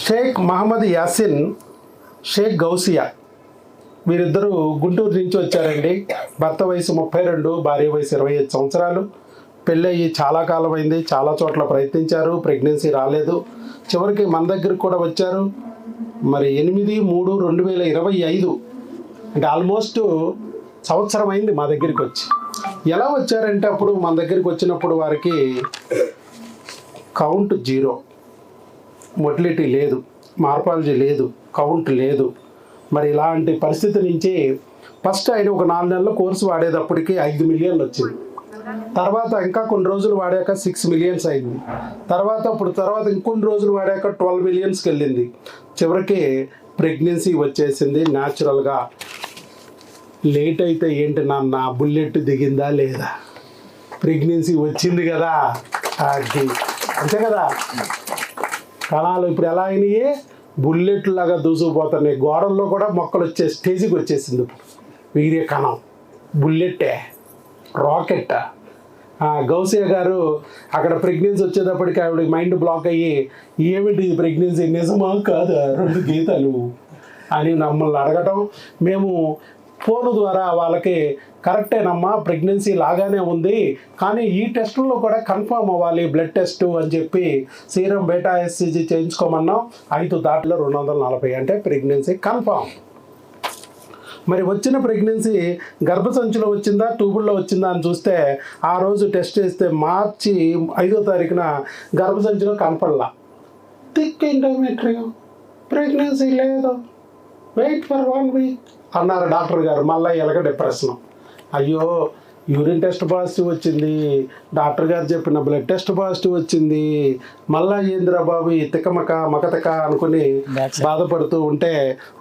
షేక్ మహమ్మద్ యాసిన్, షేక్ గౌసియా వీరిద్దరూ గుంటూరు నుంచి వచ్చారండి. భర్త వయసు 32, భార్య వయసు 25 సంవత్సరాలు. పెళ్ళయి చాలా కాలం అయింది, చాలా చోట్ల ప్రయత్నించారు, ప్రెగ్నెన్సీ రాలేదు. చివరికి మన దగ్గరికి కూడా వచ్చారు. మరి 8/3/2025 అంటే ఆల్మోస్ట్ సంవత్సరం అయింది మా దగ్గరికి వచ్చి. ఎలా వచ్చారంటే అప్పుడు మన దగ్గరికి వచ్చినప్పుడు వారికి కౌంట్ 0, మొటిలిటీ లేదు, మార్పాలజీ లేదు, కౌంట్ లేదు. మరి ఇలాంటి పరిస్థితి నుంచి ఫస్ట్ ఆయన ఒక 4 నెలల కోర్సు వాడేటప్పటికి 5 మిలియన్లు వచ్చింది. తర్వాత ఇంకా కొన్ని రోజులు వాడాక 6 మిలియన్స్ అయింది. తర్వాత ఇంకొన్ని రోజులు వాడాక 12 మిలియన్స్కి వెళ్ళింది. చివరికి ప్రెగ్నెన్సీ వచ్చేసింది న్యాచురల్గా. లేట్ అయితే ఏంటి నాన్న, బుల్లెట్ దిగిందా లేదా, ప్రెగ్నెన్సీ వచ్చింది కదా, అది అంతే కదా. కణాలు ఇప్పుడు ఎలా అయినాయి, బుల్లెట్ లాగా దూసుకుపోతున్నాయి. గోడల్లో కూడా మొక్కలు వచ్చే స్టేజ్కి వచ్చేసింది. వీర్య కణం బుల్లెట్టే, రాకెట్టా. గౌసియా గారు అక్కడ ప్రెగ్నెన్సీ వచ్చేటప్పటికి ఆవిడ మైండ్ బ్లాక్ అయ్యి, ఏమిటి ప్రెగ్నెన్సీ నిజమా కాదా 2 గీతాలు అని మమ్మల్ని అడగటం. మేము ఫోన్ ద్వారా వాళ్ళకి కరెక్టేనమ్మా, ప్రెగ్నెన్సీ లాగానే ఉంది, కానీ ఈ టెస్టుల్లో కూడా కన్ఫర్మ్ అవ్వాలి, బ్లడ్ టెస్ట్ అని చెప్పి సీరం బీటా ఎస్సీజీ చేయించుకోమన్నాం. 5 దాటిలో 240 అంటే ప్రెగ్నెన్సీ కన్ఫర్మ్. మరి వచ్చిన ప్రెగ్నెన్సీ గర్భసంచిలో వచ్చిందా, ట్యూబుల్లో వచ్చిందా అని చూస్తే ఆ రోజు టెస్ట్ చేస్తే మార్చి 5వ తారీఖున గర్భసంచిలో కనపడలా. థిక్ ఎండోమెట్రియం, ప్రెగ్నెన్సీ లేదు, వెయిట్ ఫర్ 1 వీక్ అన్నారు డాక్టర్ గారు. మళ్ళీ ఎలాగ డిప్రెషన్. అయ్యో, యూరిన్ టెస్ట్ పాజిటివ్ వచ్చింది, డాక్టర్ గారు చెప్పిన బ్లడ్ టెస్ట్ పాజిటివ్ వచ్చింది, మళ్ళా ఏందిరా బాబు ఈ మకతక అనుకుని బాధపడుతూ ఉంటే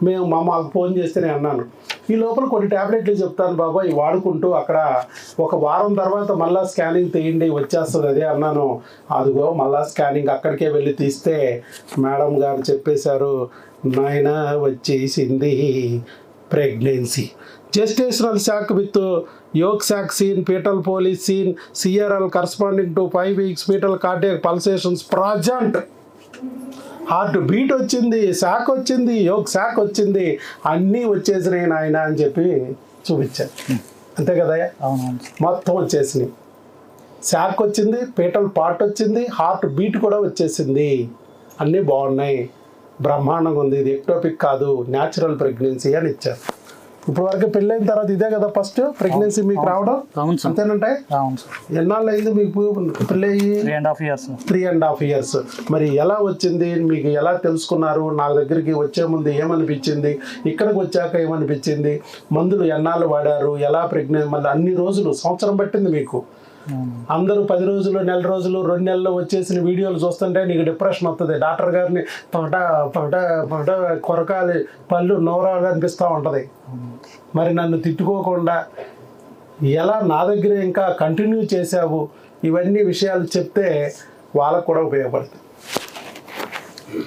మేము మాకు ఫోన్ చేస్తేనే అన్నాను, ఈ లోపల కొన్ని ట్యాబ్లెట్లు చెప్తాను బాబా, ఇవి వాడుకుంటూ అక్కడ 1 వారం తర్వాత మళ్ళీ స్కానింగ్ తీయండి వచ్చేస్తుంది అదే అన్నాను. అదిగో మళ్ళీ స్కానింగ్ అక్కడికే వెళ్ళి తీస్తే మేడం గారు చెప్పేశారు, నాయన వచ్చేసింది pregnancy. Gestational sac with yolk sac seen, foetal pole seen, CRL corresponding to 5 weeks, foetal cardiac pulsations present, heart beat వచ్చింది, శాక్ వచ్చింది, యోక్ శాక్ వచ్చింది, అన్నీ వచ్చేసినాయి నాయన అని చెప్పి చూపించారు. అంతే కదా, మొత్తం వచ్చేసినాయి. శాక్ వచ్చింది, ఫీటల్ పార్ట్ వచ్చింది, హార్ట్ బీట్ కూడా వచ్చేసింది, అన్నీ బాగున్నాయి, బ్రహ్మాండంగా ఉంది, ఇది ఎక్టోపిక్ కాదు, న్యాచురల్ ప్రెగ్నెన్సీ అని ఇచ్చారు. ఇప్పుడు వరకు పెళ్ళైన తర్వాత ఇదే కదా ఫస్ట్ ప్రెగ్నెన్సీ మీకు రావడం, అంతేనంటే ఎన్నాళ్ళు అయింది మీకు పెళ్ళయ్యి? 3.5 years. మరి ఎలా వచ్చింది మీకు, ఎలా తెలుసుకున్నారు? నా దగ్గరికి వచ్చే ముందు ఏమనిపించింది, ఇక్కడికి వచ్చాక ఏమనిపించింది, మందులు ఎన్నాళ్ళు వాడారు, ఎలా ప్రెగ్నెంట్, మళ్ళీ అన్ని రోజులు, సంవత్సరం పట్టింది మీకు. అందరూ 10 రోజులు, 1 నెల రోజులు, 2 నెలలు వచ్చేసిన వీడియోలు చూస్తుంటే నీకు డిప్రెషన్ వస్తుంది. డాక్టర్ గారిని పట కొరకాలి, పళ్ళు నోరాలు అనిపిస్తూ ఉంటుంది. మరి నన్ను తిట్టుకోకుండా ఎలా నా దగ్గర ఇంకా కంటిన్యూ చేసావు, ఇవన్నీ విషయాలు చెప్తే వాళ్ళకు కూడా ఉపయోగపడుతుంది.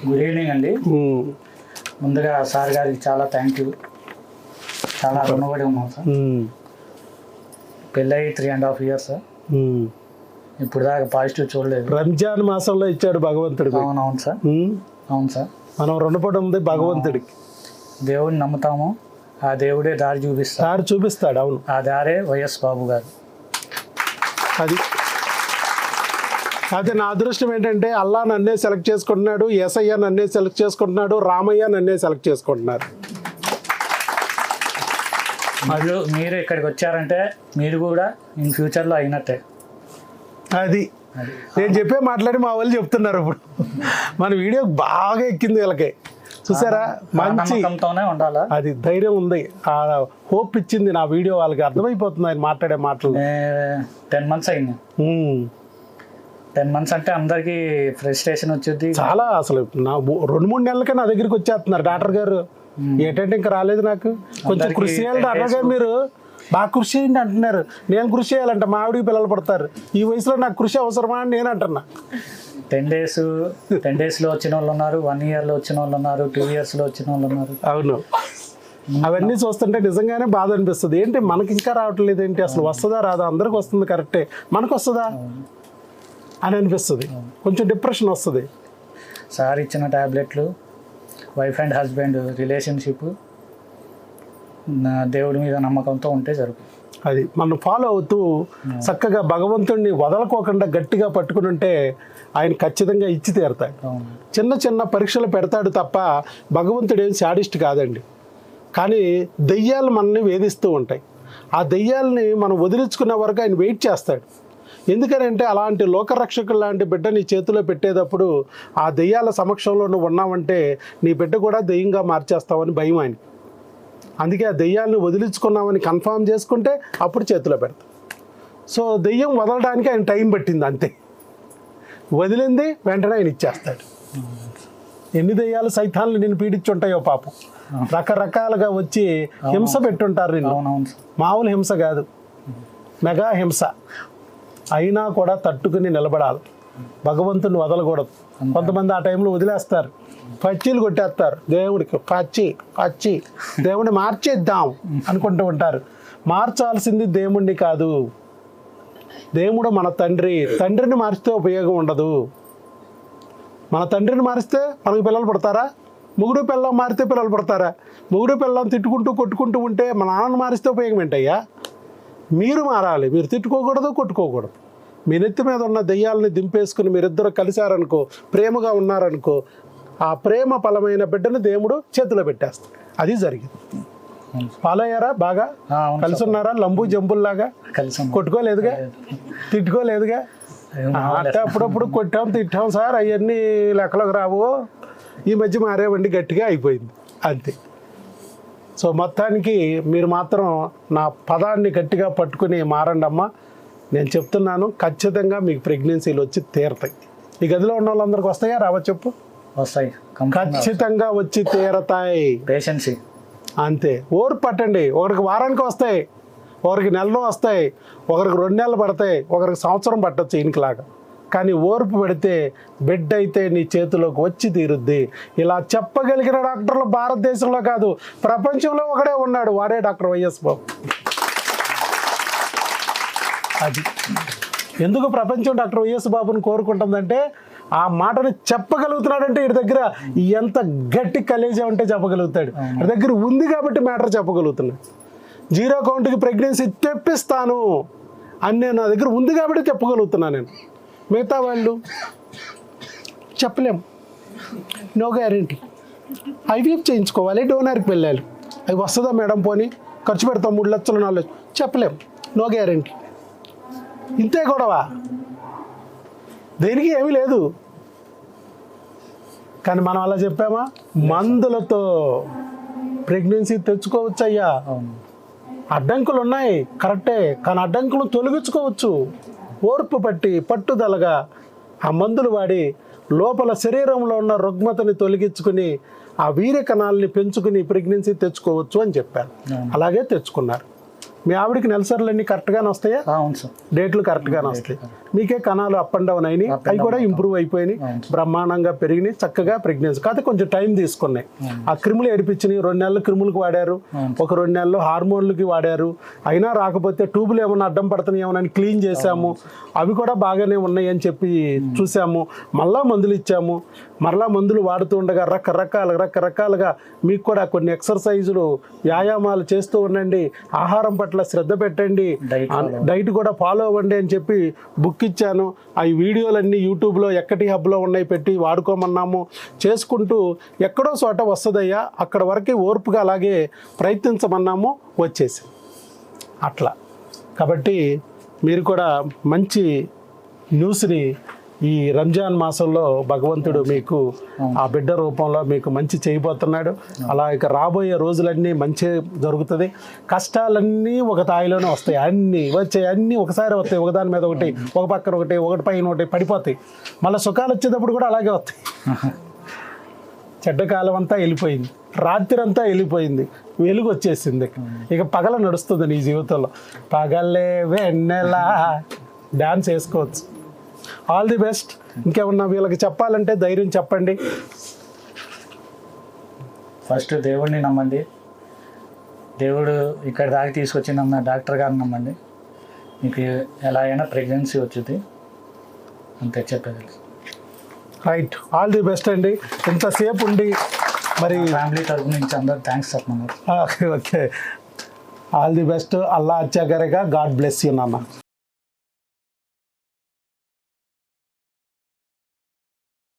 గుడ్ ఈవినింగ్ అండి. ముందుగా సార్ గారికి చాలా థ్యాంక్ యూ, చాలా రుణపడి ఉన్నాం సార్. పెళ్ళయి 3.5 years. ఇప్పుడు దాకా పాజిటివ్ చూడలేదు. రంజాన్ మాసంలో ఇచ్చాడు భగవంతుడు. అవునవును సార్, అవును సార్. మనం రుణపడి ఉంది భగవంతుడికి. దేవుడిని నమ్ముతాము, ఆ దేవుడే దారి చూపిస్తాడు. అవును, ఆ దారే వైఎస్ బాబు గారు. అది నా అదృష్టం ఏంటంటే అల్లా నన్నే సెలెక్ట్ చేసుకుంటున్నాడు, యేసయ్య నన్నే సెలెక్ట్ చేసుకుంటున్నాడు, రామయ్య నన్నే సెలెక్ట్ చేసుకుంటున్నారు. మీరు ఇక్కడికి వచ్చారంటే మీరు కూడా ఇన్ ఫ్యూచర్లో అయినట్టే. అది నేను చెప్పే మాట్లాడి మా వాళ్ళు చెప్తున్నారు. ఇప్పుడు మన వీడియో బాగా ఎక్కింది వీళ్ళకి, చూసారా? మంచి ఉండాలా, అది ధైర్యం ఉంది, ఆ హోప్ ఇచ్చింది నా వీడియో. వాళ్ళకి అర్థమైపోతుంది ఆయన మాట్లాడే మాటలు. 10 months అయింది. 10 months అంటే అందరికి ఫ్రస్ట్రేషన్ వచ్చింది చాలా. అసలు నా 2-3 నెలలకే నా దగ్గరికి వచ్చేస్తున్నారు డాక్టర్ గారు. ఏంటంటే ఇంకా రాలేదు, నాకు కొంచెం కృషి చేయాలి డాక్టర్ గారు, మీరు బాగా కృషి చేయండి అంటున్నారు. నేను కృషి చేయాలంట, మా ఆవిడికి పిల్లలు పడతారు, ఈ వయసులో నాకు కృషి అవసరమా అని నేను అంటున్నా. 10 daysలో వచ్చిన వాళ్ళు ఉన్నారు, 1 yearలో వచ్చిన వాళ్ళు ఉన్నారు, 2 yearsలో వచ్చిన వాళ్ళు ఉన్నారు. అవును, అవన్నీ చూస్తుంటే నిజంగానే బాధ అనిపిస్తుంది. ఏంటి మనకి ఇంకా రావట్లేదు ఏంటి, అసలు వస్తుందా రాదా, అందరికి వస్తుంది కరెక్టే, మనకు వస్తుందా అని అనిపిస్తుంది. కొంచెం డిప్రెషన్ వస్తుంది. సార్ ఇచ్చిన టాబ్లెట్లు వైఫ్ అండ్ హస్బెండ్ రిలేషన్షిప్ దేవుడి మీద నమ్మకంతో ఉంటే జరుగుతుంది. అది మనం ఫాలో అవుతూ చక్కగా భగవంతుడిని వదలకోకుండా గట్టిగా పట్టుకుని ఉంటే ఆయన ఖచ్చితంగా ఇచ్చి తీరుతాడు. అవును. చిన్న చిన్న పరీక్షలు పెడతాడు తప్ప భగవంతుడు ఏం శాడిస్ట్ కాదండి. కానీ దెయ్యాలు మనల్ని వేధిస్తూ ఉంటాయి. ఆ దెయ్యాలని మనం వదిలించుకునే వరకు ఆయన వెయిట్ చేస్తాడు. ఎందుకనంటే అలాంటి లోకరక్షకులు లాంటి బిడ్డ నీ చేతిలో పెట్టేటప్పుడు ఆ దెయ్యాల సమక్షంలో నువ్వు ఉన్నావంటే నీ బిడ్డ కూడా దెయ్యంగా మార్చేస్తావని భయం ఆయన. అందుకే ఆ దెయ్యాలను వదిలించుకున్నామని కన్ఫామ్ చేసుకుంటే అప్పుడు చేతిలో పెడతాం. సో దెయ్యం వదలడానికి ఆయన టైం పట్టింది అంతే. వదిలింది వెంటనే ఆయన ఇచ్చేస్తాడు. ఎన్ని దెయ్యాలు సైతాన్లు నిన్ను పీడించుంటాయో పాపం, రకరకాలుగా వచ్చి హింస పెట్టుంటారు నిన్ను. మామూలు హింస కాదు, మెగా హింస. అయినా కూడా తట్టుకుని నిలబడాలి, భగవంతుని వదలకూడదు. కొంతమంది ఆ టైంలో వదిలేస్తారు, పచ్చీలు కొట్టేస్తారు దేవుడికి. పచ్చి దేవుడిని మార్చేద్దాం అనుకుంటూ ఉంటారు. మార్చాల్సింది దేవుణ్ణి కాదు, దేవుడు మన తండ్రిని మారిస్తే ఉపయోగం ఉండదు. మన తండ్రిని మారిస్తే మనకు పిల్లలు పుడతారా? మొగుడు పిల్లం మారితే పిల్లలు పుడతారా? మొగుడు పిల్లం తిట్టుకుంటూ కొట్టుకుంటూ ఉంటే మన నాన్నను మారిస్తే ఉపయోగం ఏంటయ్యా? మీరు మారాలి, మీరు తిట్టుకోకూడదు, కొట్టుకోకూడదు. మీ నెత్తి మీద ఉన్న దెయ్యాలని దింపేసుకుని మీరిద్దరు కలిశారనుకో, ప్రేమగా ఉన్నారనుకో, ఆ ప్రేమ ఫలమైన బిడ్డను దేవుడు చేతిలో పెట్టేస్తాడు. అది జరిగింది. ఫాలో అయ్యారా? బాగా కలిసి ఉన్నారా? లంబు జంబుల్లాగా కొట్టుకోలేదుగా, తిట్టుకోలేదుగా. అంటే అప్పుడప్పుడు కొట్టాం తిట్టాం సార్, అవన్నీ లెక్కలోకి రావు. ఈ మధ్య మారేవండి గట్టిగా అయిపోయింది అంతే. సో మొత్తానికి మీరు మాత్రం నా పదాన్ని గట్టిగా పట్టుకుని మారండి అమ్మా. నేను చెప్తున్నాను, ఖచ్చితంగా మీకు ప్రెగ్నెన్సీలు వచ్చి తీరతాయి. ఈ గదిలో ఉన్న వాళ్ళందరికీ వస్తాయా? రావా చెప్పు. వస్తాయి, ఖచ్చితంగా వచ్చి తీరతాయి. పేషెన్సీ అంతే. ఓర్పు పట్టండి. ఒకరికి వారానికి వస్తాయి, ఒకరికి నెలలో వస్తాయి, ఒకరికి 2 నెలలు పడతాయి, ఒకరికి సంవత్సరం పట్టచ్చు ఈయనకిలాగా. కానీ ఓర్పు పెడితే బిడ్డ అయితే నీ చేతిలోకి వచ్చి తీరుద్ది. ఇలా చెప్పగలిగిన డాక్టర్లు భారతదేశంలో కాదు, ప్రపంచంలో ఒకడే ఉన్నాడు, వాడే డాక్టర్ వైఎస్ బాబు. అది ఎందుకు ప్రపంచం డాక్టర్ వైఎస్ బాబుని కోరుకుంటుందంటే, ఆ మాటని చెప్పగలుగుతున్నాడంటే వీడి దగ్గర ఎంత గట్టి కలేజా ఉంటే చెప్పగలుగుతాడు. వీడి దగ్గర ఉంది కాబట్టి మ్యాటర్ చెప్పగలుగుతున్నాడు. 0 కౌంట్కి ప్రెగ్నెన్సీ తెప్పిస్తాను అని నేను నా దగ్గర ఉంది కాబట్టి చెప్పగలుగుతున్నాను. నేను మిగతా వాళ్ళు చెప్పలేము, నో గ్యారెంటీ. ఐవీఎఫ్ చేయించుకోవాలి, డోనర్కి వెళ్ళాలి, అవి వస్తుందా మేడం, పోనీ ఖర్చు పెడతాం 3 లక్షలు 4 లక్షలు, చెప్పలేము, నో గ్యారెంటీ. ఇంతే గొడవ, దేనికి ఏమీ లేదు. కానీ మనం అలా చెప్పామా? మందులతో ప్రెగ్నెన్సీ తెచ్చుకోవచ్చు అయ్యా. అడ్డంకులు ఉన్నాయి కరెక్టే, కానీ అడ్డంకులు తొలగించుకోవచ్చు. ఓర్పు పట్టి పట్టుదలగా ఆ మందులు వాడి లోపల శరీరంలో ఉన్న రుగ్మతని తొలగించుకుని ఆ వీర్య కణాలని పెంచుకుని ప్రెగ్నెన్సీ తెచ్చుకోవచ్చు అని చెప్పాను. అలాగే తెచ్చుకున్నారు. మీ ఆవిడికి నెలసర్లన్నీ కరెక్ట్గానే వస్తాయా? అవును సార్, డేట్లు కరెక్ట్గానే వస్తాయి. మీకే కణాలు అప్ అండ్ డౌన్ అయినాయి, అవి కూడా ఇంప్రూవ్ అయిపోయినాయి, బ్రహ్మాండంగా పెరిగినాయి, చక్కగా ప్రెగ్నెన్సీ. కాకపోతే కొంచెం టైం తీసుకున్నాయి. ఆ క్రిములు ఏడిపించినాయి. 2 నెలలు క్రిములకు వాడారు, ఒక 2 నెలలు హార్మోన్లకి వాడారు. అయినా రాకపోతే ట్యూబులు ఏమన్నా అడ్డం పడుతున్నాయి ఏమన్నా క్లీన్ చేసాము, అవి కూడా బాగానే ఉన్నాయి అని చెప్పి చూసాము. మళ్ళా మందులు ఇచ్చాము. మరలా మందులు వాడుతూ ఉండగా రకరకాలుగా మీకు కూడా కొన్ని ఎక్సర్సైజులు, వ్యాయామాలు చేస్తూ ఉండండి, ఆహారం పట్ల శ్రద్ధ పెట్టండి, డైట్ కూడా ఫాలో అవ్వండి అని చెప్పి బుక్ ఇచ్చాను. ఆ వీడియోలన్నీ యూట్యూబ్లో ఎక్కటి హబ్లో ఉన్నాయి, పెట్టి వాడుకోమన్నాము. చేసుకుంటూ ఎక్కడో చోట వస్తుందయ్యా, అక్కడ వరకు ఓర్పుగా అలాగే ప్రయత్నించమన్నాము, వచ్చేసి అట్లా. కాబట్టి మీరు కూడా మంచి న్యూస్ని ఈ రంజాన్ మాసంలో భగవంతుడు మీకు ఆ బిడ్డ రూపంలో మీకు మంచి చేయబోతున్నాడు. అలా ఇక రాబోయే రోజులన్నీ మంచి జరుగుతుంది. కష్టాలన్నీ ఒక తాయిలోనే వస్తాయి, అన్నీ వచ్చాయి, అన్నీ ఒకసారి వస్తాయి, ఒకదాని మీద ఒకటి, ఒక పక్కన ఒకటి, ఒకటి పైన ఒకటి పడిపోతాయి. మళ్ళీ సుఖాలు వచ్చేటప్పుడు కూడా అలాగే వస్తాయి. చెడ్డకాలం అంతా వెళ్ళిపోయింది, రాత్రి అంతా వెళ్ళిపోయింది, వెలుగు వచ్చేసింది. ఇక పగల నడుస్తుంది నీ జీవితంలో. పగలే వెన్నెల డ్యాన్స్ వేసుకోవచ్చు. All the best. ఇంకేమన్నా వీళ్ళకి చెప్పాలంటే ధైర్యం చెప్పండి. ఫస్ట్ దేవుడిని నమ్మండి. దేవుడు ఇక్కడ దాకా తీసుకొచ్చిన డాక్టర్ గారిని నమ్మండి. మీకు ఎలా అయినా ప్రెగ్నెన్సీ వచ్చింది, అంతే చెప్పేది. రైట్, ఆల్ ది బెస్ట్ అండి. ఇంతసేపు ఉండి మరి ఫ్యామిలీ తరపు నుంచి అందరు థ్యాంక్స్ చెప్పమన్నారు. Okay, okay, all the best. Allah అచ్చా కరేగా. గాడ్ బ్లెస్ యూ నాన్న.